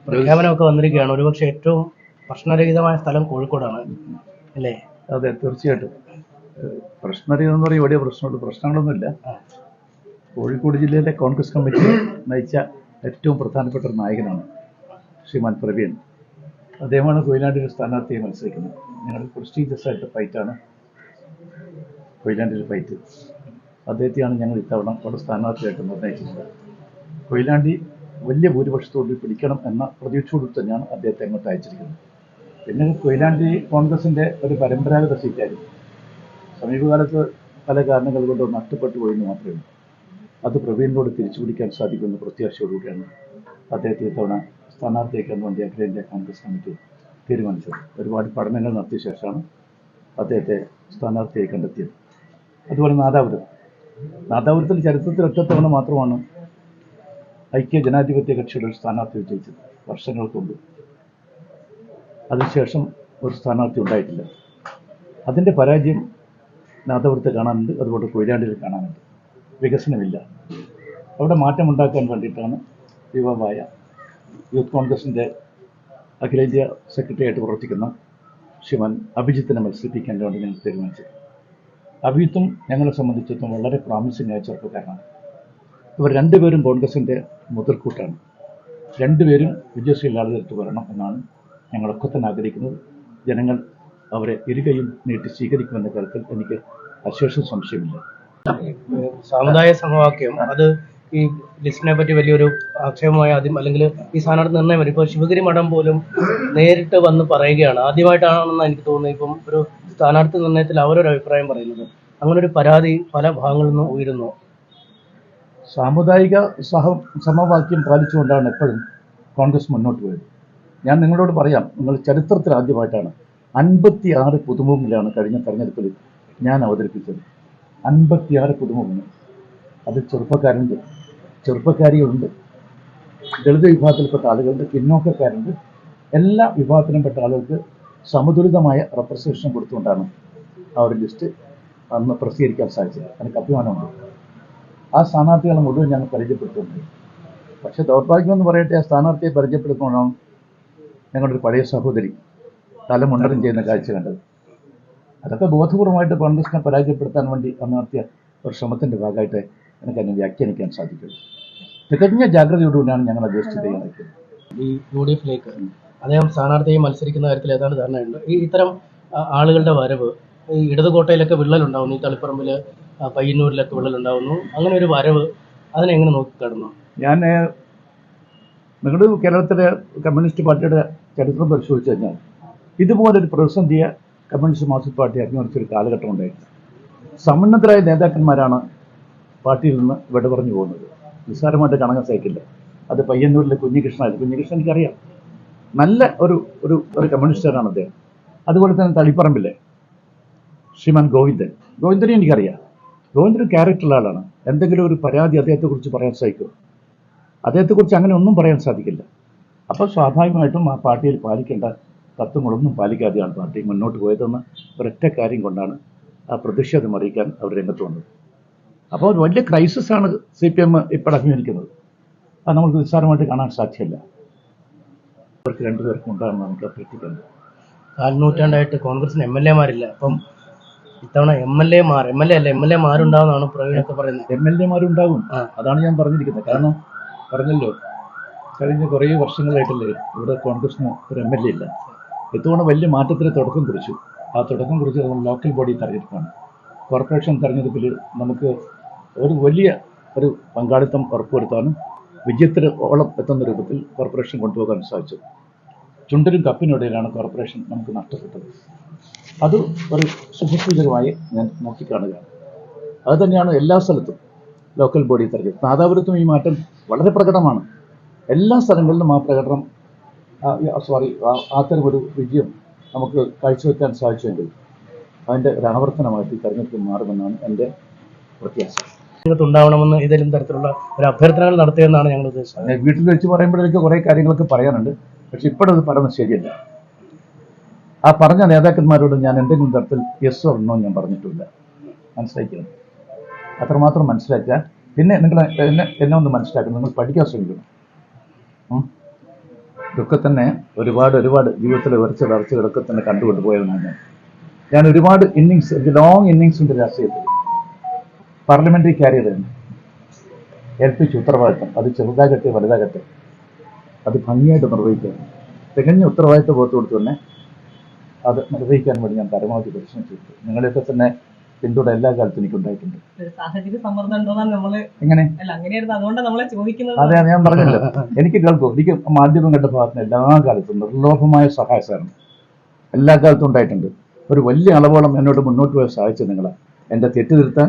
പ്രഖ്യാപനമൊക്കെ വന്നിരിക്കുകയാണ്. ഒരുപക്ഷെ ഏറ്റവും പ്രശ്നരഹിതമായ സ്ഥലം കോഴിക്കോടാണ് അല്ലേ? അതെ, തീർച്ചയായിട്ടും. പ്രശ്നരഹിതം എന്ന് പറയുമ്പോൾ വലിയ പ്രശ്നങ്ങളൊന്നുമില്ല. കോഴിക്കോട് ജില്ലയിലെ കോൺഗ്രസ് കമ്മിറ്റി നയിച്ച ഏറ്റവും പ്രധാനപ്പെട്ട ഒരു നായകനാണ് ശ്രീമാൻ പ്രവീൺ. അദ്ദേഹമാണ് കൊയിലാണ്ടിയിൽ സ്ഥാനാർത്ഥിയെ മത്സരിക്കുന്നത്. ഞങ്ങളുടെ പ്രസ്റ്റീജിയസ് ആയിട്ട് ഫൈറ്റാണ് കൊയിലാണ്ടിയിൽ ഫൈറ്റ്. അദ്ദേഹത്തെയാണ് ഞങ്ങൾ ഇത്തവണ അവിടെ സ്ഥാനാർത്ഥിയായിട്ട് നിർണ്ണയിക്കുന്നത്. കൊയിലാണ്ടി വലിയ ഭൂരിപക്ഷത്തോട് പിടിക്കണം എന്ന പ്രതീക്ഷയോട് തന്നെയാണ് അദ്ദേഹത്തെ അങ്ങോട്ട് അയച്ചിരിക്കുന്നത്. പിന്നെ കൊയിലാണ്ടി കോൺഗ്രസിൻ്റെ ഒരു പരമ്പരാഗത സീറ്റായിരുന്നു. സമീപകാലത്ത് പല കാരണങ്ങൾ കൊണ്ട് നഷ്ടപ്പെട്ടു പോയെന്ന് മാത്രമേ ഉള്ളൂ. അത് പ്രവീണിനോട് തിരിച്ചു പിടിക്കാൻ സാധിക്കുമെന്ന പ്രത്യാശയോടുകൂടിയാണ് അദ്ദേഹത്തെ ഇത്തവണ സ്ഥാനാർത്ഥിയാക്കാൻ വേണ്ടി അഖിലേന്ത്യാ കോൺഗ്രസ് കമ്മിറ്റി തീരുമാനിച്ചത്. ഒരുപാട് പഠനങ്ങൾ നടത്തിയ ശേഷമാണ് അദ്ദേഹത്തെ സ്ഥാനാർത്ഥിയായി കണ്ടെത്തിയത്. അതുപോലെ നാദാപുരത്തിൽ ചരിത്രത്തിൽ ഒറ്റത്തവണ മാത്രമാണ് ഐക്യ ജനാധിപത്യ കക്ഷിയുടെ ഒരു സ്ഥാനാർത്ഥി വിജയിച്ചത്, വർഷങ്ങൾക്ക് മുമ്പ്. അതിനുശേഷം ഒരു സ്ഥാനാർത്ഥി ഉണ്ടായിട്ടില്ല. അതിൻ്റെ പരാജയം നാദാപുരത്ത് കാണാനുണ്ട്, അതുപോലെ കൊയിലാണ്ടിയിൽ കാണാനുണ്ട്. വികസനമില്ല. അവിടെ മാറ്റമുണ്ടാക്കാൻ വേണ്ടിയിട്ടാണ് യുവാവായ യൂത്ത് കോൺഗ്രസിൻ്റെ അഖിലേന്ത്യാ സെക്രട്ടറിയായിട്ട് പ്രവർത്തിക്കുന്ന ശ്രീമാൻ അഭിജിത്തിനെ മത്സരിപ്പിക്കാൻ വേണ്ടി ഞങ്ങൾ തീരുമാനിച്ചത്. അഭിജിത്തും ഞങ്ങളെ സംബന്ധിച്ചിടത്തോളം വളരെ പ്രോമിസിംഗ് ആയ ചെറുപ്പക്കാരനാണ്. ഇവർ രണ്ടുപേരും കോൺഗ്രസിൻ്റെ മുതൽക്കൂട്ടാണ്. രണ്ടുപേരും വിജയശ്രീലാളിതെടുത്ത് വരണം എന്നാണ് ഞങ്ങളൊക്കെ തന്നെ ആഗ്രഹിക്കുന്നത്. ജനങ്ങൾ അവരെ ഇരുകയും നീട്ടി സ്വീകരിക്കുമെന്ന കാര്യത്തിൽ എനിക്ക് അശേഷം സംശയമില്ല. സാമുദായിക സമവാക്യം അത് ഈ ലിസ്റ്റിനെ പറ്റി വലിയൊരു ആക്ഷേപമായ ആദ്യം, അല്ലെങ്കിൽ ഈ സ്ഥാനാർത്ഥി നിർണ്ണയം വരും. ഇപ്പോൾ ശിവഗിരി മഠം പോലും നേരിട്ട് വന്ന് പറയുകയാണ്. ആദ്യമായിട്ടാണെന്ന് എനിക്ക് തോന്നുന്നത് ഇപ്പം ഒരു സ്ഥാനാർത്ഥി നിർണ്ണയത്തിൽ അവരൊരു അഭിപ്രായം പറയുന്നത്. അങ്ങനെ ഒരു പരാതി പല ഭാഗങ്ങളിൽ നിന്നും ഉയരുന്നു. സാമുദായിക സമവാക്യം പാലിച്ചുകൊണ്ടാണ് എപ്പോഴും കോൺഗ്രസ് മുന്നോട്ട് പോയത്. ഞാൻ നിങ്ങളോട് പറയാം, നിങ്ങൾ ചരിത്രത്തിൽ ആദ്യമായിട്ടാണ് 56 പുതുമുഖങ്ങളിലാണ് കഴിഞ്ഞ തെരഞ്ഞെടുപ്പിൽ ഞാൻ അവതരിപ്പിച്ചത്. 56 പുതുമുഖങ്ങൾ. അതിൽ ചെറുപ്പക്കാരുണ്ട്, ചെറുപ്പക്കാരികളുണ്ട്, ദളിത് വിഭാഗത്തിൽപ്പെട്ട ആളുകളുണ്ട്, പിന്നോക്കക്കാരുണ്ട്. എല്ലാ വിഭാഗത്തിലുംപ്പെട്ട ആളുകൾക്ക് സമതുലിതമായ റെപ്രസെൻറ്റേഷൻ കൊടുത്തുകൊണ്ടാണ് ആ ഒരു ലിസ്റ്റ് അന്ന് പ്രസിദ്ധീകരിക്കാൻ സാധിച്ചത്. എനിക്ക് അഭിമാനമുണ്ട്. ആ സ്ഥാനാർത്ഥികളെ മുഴുവൻ ഞങ്ങൾ പരിചയപ്പെടുത്തുന്നുണ്ട്. പക്ഷേ ദൗർഭാഗ്യമെന്ന് പറയട്ടെ, ആ സ്ഥാനാർത്ഥിയെ പരിചയപ്പെടുത്തുമ്പോഴാണ് ഞങ്ങളുടെ ഒരു പഴയ സഹോദരി തലമുണ്ടനം ചെയ്യുന്ന കാഴ്ച കണ്ടത്. അതൊക്കെ ബോധപൂർവമായിട്ട് കോൺഗ്രസിനെ പരാജയപ്പെടുത്താൻ വേണ്ടി നടത്തിയ ഒരു ശ്രമത്തിൻ്റെ ഭാഗമായിട്ട് എനിക്കതിനെ വ്യാഖ്യാനിക്കാൻ സാധിക്കുള്ളൂ. തികഞ്ഞ ജാഗ്രതയോടുകൂടിയാണ് ഞങ്ങൾ അധ്യക്ഷത തയ്യാറാക്കിയത്. ഈ UDF-ലേക്ക് അദ്ദേഹം സ്ഥാനാർത്ഥിയെ മത്സരിക്കുന്ന കാര്യത്തിൽ ഏതാണ്ട് ധാരണയുണ്ട്. ഈ ഇത്തരം ആളുകളുടെ വരവ് ഈ ഇടതുകോട്ടയിലൊക്കെ വിള്ളലുണ്ടാവുന്നു, ഈ തളിപ്പറമ്പിൽ പയ്യന്നൂരിലൊക്കെ വിള്ളലുണ്ടാവുന്നു. അങ്ങനെ ഒരു വരവ് അതിനെങ്ങനെ നോക്കിക്കാണുന്നു? ഞാൻ നിങ്ങളുടെ കേരളത്തിലെ കമ്മ്യൂണിസ്റ്റ് പാർട്ടിയുടെ ചരിത്രം പരിശോധിച്ച് കഴിഞ്ഞാൽ ഇതുപോലൊരു പ്രതിസന്ധിയെ കമ്മ്യൂണിസ്റ്റ് മാർക്സിസ്റ്റ് പാർട്ടി അഭിമുഖിച്ചൊരു കാലഘട്ടം ഉണ്ടായിരുന്നു. സമുന്നതരായ നേതാക്കന്മാരാണ് പാർട്ടിയിൽ നിന്ന് വിട പറഞ്ഞു പോകുന്നത്. നിസ്സാരമായിട്ട് കാണാൻ സാധിക്കില്ല. അത് പയ്യന്നൂരിലെ കുഞ്ഞികൃഷ്ണൻ എനിക്കറിയാം. നല്ല ഒരു കമ്മ്യൂണിസ്റ്റുകാരാണ് അദ്ദേഹം. അതുപോലെ തന്നെ തളിപ്പറമ്പിലെ ശ്രീമാൻ ഗോവിന്ദനെ എനിക്കറിയാം. ഗോവിന്ദൻ ക്യാരക്ടറുള്ള ആളാണ്. എന്തെങ്കിലും ഒരു പരാതി അദ്ദേഹത്തെക്കുറിച്ച് പറയാൻ സാധിക്കും? അദ്ദേഹത്തെക്കുറിച്ച് അങ്ങനെ ഒന്നും പറയാൻ സാധിക്കില്ല. അപ്പോൾ സ്വാഭാവികമായിട്ടും ആ പാർട്ടിയിൽ പാലിക്കേണ്ട തത്വങ്ങളൊന്നും പാലിക്കാതെയാണ് പാർട്ടി മുന്നോട്ട് പോയതെന്ന് ഒരൊറ്റ കാര്യം കൊണ്ടാണ് ആ പ്രതിഷേധം അറിയിക്കാൻ അവർ രംഗത്ത് വന്നത്. അപ്പോൾ ഒരു വലിയ ക്രൈസിസാണ് CPM ഇപ്പോൾ അഭിമുഖീകരിക്കുന്നത്. അത് നമുക്ക് നിസ്സാരമായിട്ട് കാണാൻ സാധ്യമല്ല. അവർക്ക് രണ്ടുപേർക്കും ഉണ്ടാകുന്ന നമുക്ക് പ്രത്യേകിക്കുന്നത്. 4 നൂറ്റാണ്ടായിട്ട് കോൺഗ്രസിന് MLA-മാരില്ല. അപ്പം ഇത്തവണ MLA-മാരുണ്ടാവുന്നതാണ് പ്രവീണൊക്കെ പറയുന്നത്. MLA-മാരുണ്ടാകും, അതാണ് ഞാൻ പറഞ്ഞിരിക്കുന്നത്. കാരണം പറഞ്ഞല്ലോ, കഴിഞ്ഞ കുറേ വർഷങ്ങളായിട്ടല്ലേ ഇവിടെ കോൺഗ്രസിന് ഒരു MLA ഇല്ല. ഇത്തവണ വലിയ മാറ്റത്തിന് തുടക്കം കുറിച്ചു. ആ തുടക്കം കുറിച്ച് നമ്മൾ ലോക്കൽ ബോഡി തെരഞ്ഞെടുപ്പാണ്. കോർപ്പറേഷൻ തെരഞ്ഞെടുപ്പിൽ നമുക്ക് ഒരു വലിയ ഒരു പങ്കാളിത്തം ഉറപ്പുവരുത്താനും വിജയത്തിന് ഓളം എത്തുന്ന രൂപത്തിൽ കോർപ്പറേഷൻ കൊണ്ടുപോകാൻ സാധിച്ചു. ചുണ്ടിനും കപ്പിനിടയിലാണ് കോർപ്പറേഷൻ നമുക്ക് നഷ്ടപ്പെട്ടത്. അത് ഒരു ശുഭസൂചകമായി ഞാൻ നോക്കിക്കാണുകയാണ്. അതുതന്നെയാണ് എല്ലാ സ്ഥലത്തും ലോക്കൽ ബോഡി തെരഞ്ഞെടുപ്പ്. നാദാപുരത്തും ഈ മാറ്റം വളരെ പ്രകടമാണ്. എല്ലാ സ്ഥലങ്ങളിലും ആ പ്രകടനം അത്തരമൊരു വിജയം നമുക്ക് കാഴ്ചവെക്കാൻ സാധിച്ചുവെങ്കിൽ അതിൻ്റെ ഒരു ആവർത്തനമായിട്ട് ഈ തെരഞ്ഞെടുപ്പ് മാറുമെന്നാണ് എൻ്റെ പ്രത്യാശ. ഉണ്ടാവണമെന്ന് ഏതെങ്കിലും തരത്തിലുള്ള ഒരു അഭ്യർത്ഥനകൾ നടത്തിയെന്നാണ് ഞങ്ങൾ ഉദ്ദേശിച്ചത്. വീട്ടിൽ വെച്ച് പറയുമ്പോഴേക്ക് കുറേ കാര്യങ്ങളൊക്കെ പറയാനുണ്ട്. പക്ഷെ ഇപ്പോഴത് പറയുന്നത് ശരിയല്ല. ആ പറഞ്ഞ നേതാക്കന്മാരോട് ഞാൻ എന്തെങ്കിലും തരത്തിൽ യെസ് ഓർ നോ ഞാൻ പറഞ്ഞിട്ടില്ല. മനസ്സിലാക്കണം, അത്രമാത്രം മനസ്സിലാക്കുക. പിന്നെ നിങ്ങൾ എന്നെ ഒന്ന് മനസ്സിലാക്കണം. നിങ്ങൾ പഠിക്കാൻ ശ്രമിക്കണം. ഇതൊക്കെ തന്നെ ഒരുപാട് ജീവിതത്തിൽ വിറച്ച് ഇതൊക്കെ തന്നെ കണ്ടുകൊണ്ട് പോയതാണ് ഞാൻ ഒരുപാട് ഇന്നിങ്സ്, ലോങ് ഇന്നിങ്സ് ഉണ്ട് രാഷ്ട്രീയത്തിൽ. പാർലമെന്ററി കാരിയറുണ്ട്, ഏൽപ്പിച്ച ഉത്തരവാദിത്തം, അത് ചെറുതാകട്ടെ വലുതാകട്ടെ അത് ഭംഗിയായിട്ട് നിർവഹിക്കുക. തികഞ്ഞ ഉത്തരവാദിത്ത ബോധത്തോട് തന്നെ അത് നിർവഹിക്കാൻ വേണ്ടി ഞാൻ പരമാവധി പരിശ്രമിച്ചിട്ടുണ്ട്. നിങ്ങളെയൊക്കെ തന്നെ പിന്തുണ എല്ലാ കാലത്തും എനിക്കുണ്ടായിട്ടുണ്ട്. എങ്ങനെ? അതെ, ഞാൻ പറഞ്ഞല്ലോ, എനിക്ക് കേൾക്കും, എനിക്ക് മാധ്യമങ്ങളുടെ ഭാഗത്തുനിന്ന് എല്ലാ കാലത്തും നിർലോഭമായ സഹായ സഹകരണം എല്ലാ കാലത്തും ഉണ്ടായിട്ടുണ്ട്. ഒരു വലിയ അളവോളം എന്നോട് മുന്നോട്ട് പോയി സഹായിച്ചത് നിങ്ങളാണ്. എൻ്റെ തെറ്റ് തിരുത്താൻ,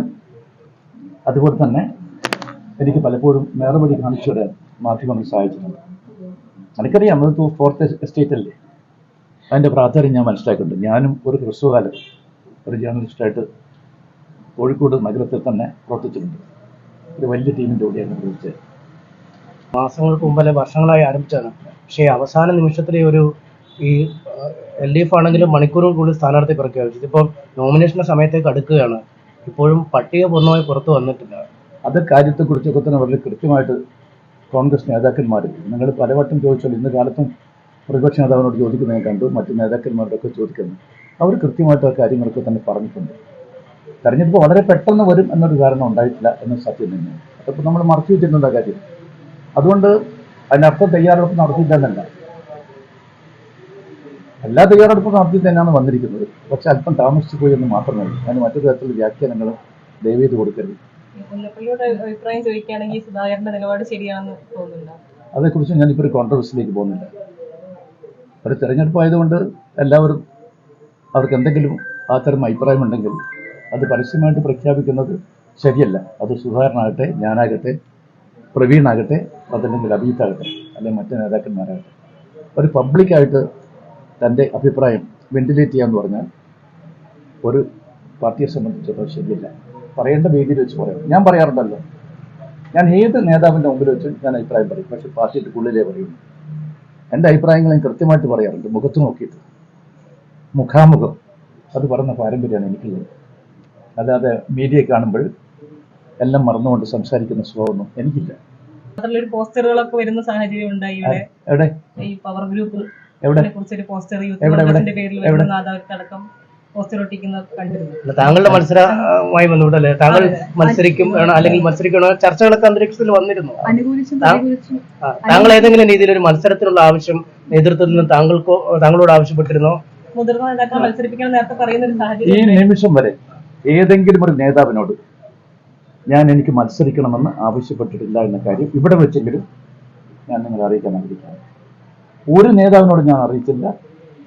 അതുപോലെ തന്നെ എനിക്ക് പലപ്പോഴും നേർവഴി കാണിച്ചു തരാൻ മാധ്യമങ്ങൾ സഹായിച്ചിട്ടുണ്ട്. എനിക്കറിയാം, അത് 4th എസ്റ്റേറ്റ് അല്ലേ, അതിൻ്റെ പ്രാധാന്യം ഞാൻ മനസ്സിലാക്കിയിട്ടുണ്ട്. ഞാനും ഒരു ഹ്രസ്വകാലം ഒരു ജേർണലിസ്റ്റായിട്ട് കോഴിക്കോട് നഗരത്തിൽ തന്നെ പ്രവർത്തിച്ചിട്ടുണ്ട്. ഒരു വലിയ ടീമിൻ്റെ കൂടെയാണ് പ്രവർത്തിച്ചത്. മാസങ്ങൾക്ക് മുമ്പല്ലേ, വർഷങ്ങളായി ആരംഭിച്ചതാണ്. പക്ഷേ അവസാന നിമിഷത്തിലെ ഒരു ഈ LDF ആണെങ്കിലും മണിക്കൂറുകൾക്കുള്ളിൽ സ്ഥാനാർത്ഥി പ്രഖ്യാപിച്ചു. ഇതിപ്പോൾ നോമിനേഷൻ്റെ സമയത്തേക്ക് അടുക്കുകയാണ്. ഇപ്പോഴും പട്ടിക പൂർണ്ണമായി പുറത്തു വന്നിട്ടില്ല. അത് കാര്യത്തെക്കുറിച്ചൊക്കെ തന്നെ വളരെ കൃത്യമായിട്ട് കോൺഗ്രസ് നേതാക്കന്മാർ, നിങ്ങൾ പലവട്ടം ചോദിച്ചാൽ ഇന്ന് കാലത്തും പ്രതിപക്ഷ നേതാവിനോട് ചോദിക്കുന്നത് ഞാൻ കണ്ടു, മറ്റു നേതാക്കന്മാരോടൊക്കെ ചോദിക്കുന്നു. അവർ കൃത്യമായിട്ട് ആ കാര്യങ്ങളൊക്കെ തന്നെ പറഞ്ഞിട്ടുണ്ട്. തെരഞ്ഞെടുപ്പ് വളരെ പെട്ടെന്ന് വരും എന്നൊരു കാരണം ഉണ്ടായിട്ടില്ല എന്ന സത്യം തന്നെയാണ്. അതിപ്പോൾ നമ്മൾ മറച്ചു വെച്ചിട്ടുണ്ട് ആ കാര്യം. അതുകൊണ്ട് അതിനർത്ഥം തയ്യാറെടുപ്പ് നടത്തിയില്ല എന്നല്ല, എല്ലാ തയ്യാറെടുപ്പും നടത്തി തന്നെയാണ് വന്നിരിക്കുന്നത്. പക്ഷെ അല്പം താമസിച്ചു പോയി എന്ന് മാത്രമേ ഉള്ളൂ. അതിന് മറ്റൊരു തരത്തിലുള്ള വ്യാഖ്യാനങ്ങൾ ദയവേത് കൊടുക്കരുത്. അതേക്കുറിച്ച് ഞാനിപ്പോൾ ഒരു കോൺട്രവേഴ്സിയിലേക്ക് പോകുന്നില്ല. ഒരു തെരഞ്ഞെടുപ്പ് ആയതുകൊണ്ട് എല്ലാവരും അവർക്ക് എന്തെങ്കിലും ആ തരം അഭിപ്രായമുണ്ടെങ്കിൽ അത് പരസ്യമായിട്ട് പ്രഖ്യാപിക്കുന്നത് ശരിയല്ല. അത് സുധാകരനാകട്ടെ, ഞാനാകട്ടെ, പ്രവീണാകട്ടെ, അതല്ലെങ്കിൽ അഭിജിത്താകട്ടെ, അല്ലെങ്കിൽ മറ്റ് നേതാക്കന്മാരാകട്ടെ, ഒരു പബ്ലിക്കായിട്ട് തൻ്റെ അഭിപ്രായം വെന്റിലേറ്റ് ചെയ്യാന്ന് പറഞ്ഞാൽ ഒരു പാർട്ടിയെ സംബന്ധിച്ചിടത്തോളം ശരിയല്ല. പറയേണ്ട വേദിയിൽ വെച്ച് പറയണം. ഞാൻ പറയാറുണ്ടല്ലോ, ഞാൻ ഏത് നേതാവിൻ്റെ മുമ്പിൽ വെച്ച് ഞാൻ അഭിപ്രായം പറയും, പക്ഷെ പാർട്ടിയുടെ ഉള്ളിലേ പറയുന്നു. എൻ്റെ അഭിപ്രായങ്ങൾ ഞാൻ കൃത്യമായിട്ട് പറയാറുണ്ട്, മുഖത്ത് നോക്കിയിട്ട്, മുഖാമുഖം. അത് പറയുന്ന പാരമ്പര്യമാണ് എനിക്കുള്ളത്. അല്ലാതെ മീഡിയ കാണുമ്പോൾ എല്ലാം മറന്നുകൊണ്ട് സംസാരിക്കുന്ന സ്വഭാവമൊന്നും എനിക്കില്ല. പോസ്റ്ററുകളൊക്കെ വരുന്ന സാഹചര്യം ഉണ്ടായി. എവിടെ? ഈ പവർ ഗ്രൂപ്പ് എവിടെ? താങ്കളുടെ മത്സരവുമായി ബന്ധപ്പെട്ടല്ലേ, താങ്കൾ മത്സരിക്കും അല്ലെങ്കിൽ മത്സരിക്കണോ ചർച്ചകളൊക്കെ അന്തരീക്ഷത്തിൽ വന്നിരുന്നു. താങ്കൾ ഏതെങ്കിലും രീതിയിൽ ഒരു മത്സരത്തിനുള്ള ആവശ്യം നേതൃത്വത്തിൽ നിന്ന് താങ്കളോട് ആവശ്യപ്പെട്ടിരുന്നോ? മുതിർന്ന നേതാക്കളെ മത്സരിപ്പിക്കണം നേരത്തെ പറയുന്ന ഒരു സാഹചര്യം ഈ നിമിഷം വരെ ഏതെങ്കിലും ഒരു നേതാവിനോട് എനിക്ക് മത്സരിക്കണമെന്ന് ആവശ്യപ്പെട്ടിട്ടില്ല എന്ന കാര്യം ഇവിടെ വെച്ചെങ്കിലും ഞാൻ നിങ്ങളെ അറിയിക്കാൻ ആഗ്രഹിക്കുന്നു. ഒരു നേതാവിനോട് ഞാൻ അറിയിച്ചില്ല,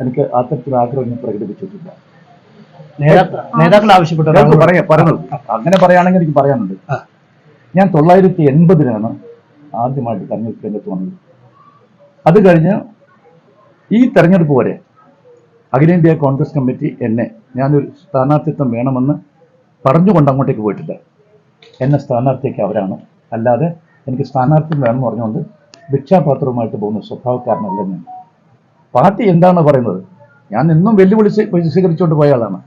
എനിക്ക് അത്തരത്തിൽ ആഗ്രഹം പ്രകടിപ്പിച്ചിട്ടില്ല. നേതാക്കൾ ആവശ്യപ്പെട്ടു പറയുന്നത് അങ്ങനെ പറയുകയാണെങ്കിൽ എനിക്ക് പറയാനുണ്ട്. ഞാൻ 1980 ആദ്യമായിട്ട് തെരഞ്ഞെടുപ്പ് രംഗത്ത് വന്നത്. അത് കഴിഞ്ഞ് ഈ തെരഞ്ഞെടുപ്പ് വരെ അഖിലേന്ത്യാ കോൺഗ്രസ് കമ്മിറ്റി എന്നെ, ഞാനൊരു സ്ഥാനാർത്ഥിത്വം വേണമെന്ന് പറഞ്ഞുകൊണ്ട് അങ്ങോട്ടേക്ക് പോയിട്ടില്ല. എന്നെ സ്ഥാനാർത്ഥിയൊക്കെ അവരാണ്. അല്ലാതെ എനിക്ക് സ്ഥാനാർത്ഥിത്വം വേണമെന്ന് പറഞ്ഞുകൊണ്ട് ഭിക്ഷാപാത്രവുമായിട്ട് പോകുന്ന സ്വഭാവക്കാരനല്ല ഞാൻ. പാർട്ടി എന്താണ് പറയുന്നത് ഞാൻ എന്നും വെല്ലുവിളിച്ച് സ്വീകരിച്ചുകൊണ്ട് പോയ ആളാണ്.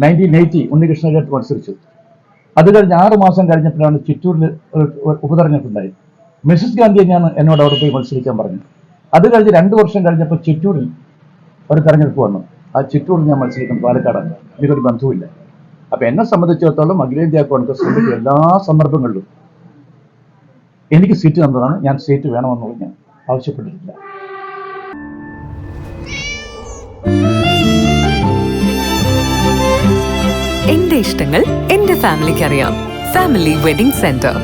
1980 ഉണ്ണികൃഷ്ണനായിട്ട് മത്സരിച്ചു. അത് കഴിഞ്ഞ് 6 മാസം കഴിഞ്ഞപ്പോഴാണ് ചിറ്റൂരിൽ ഉപതെരഞ്ഞെടുപ്പുണ്ടായി. മിസസ് ഗാന്ധിയെ എന്നോട് അവിടെ പോയി മത്സരിക്കാൻ പറഞ്ഞു. അത് കഴിഞ്ഞ് 2 വർഷം കഴിഞ്ഞപ്പോൾ ചിറ്റൂരിൽ ഒരു തെരഞ്ഞെടുപ്പ് വന്നു. ആ ചിറ്റൂരിൽ ഞാൻ മത്സരിക്കും, പാലക്കാടാണ്. എനിക്കൊരു ബന്ധവുമില്ല. അപ്പൊ എന്നെ സംബന്ധിച്ചിടത്തോളം അഖിലേന്ത്യാ കോൺഗ്രസ് കമ്മിറ്റി എല്ലാ സന്ദർഭങ്ങളിലും എനിക്ക് സീറ്റ് തന്നതാണ്. ഞാൻ സീറ്റ് വേണമെന്നുള്ളത് ഞാൻ ആവശ്യപ്പെട്ടിട്ടില്ല. എന്റെ ഇഷ്ടങ്ങൾ എന്റെ ഫാമിലിക്ക് അറിയാം. Family wedding centre.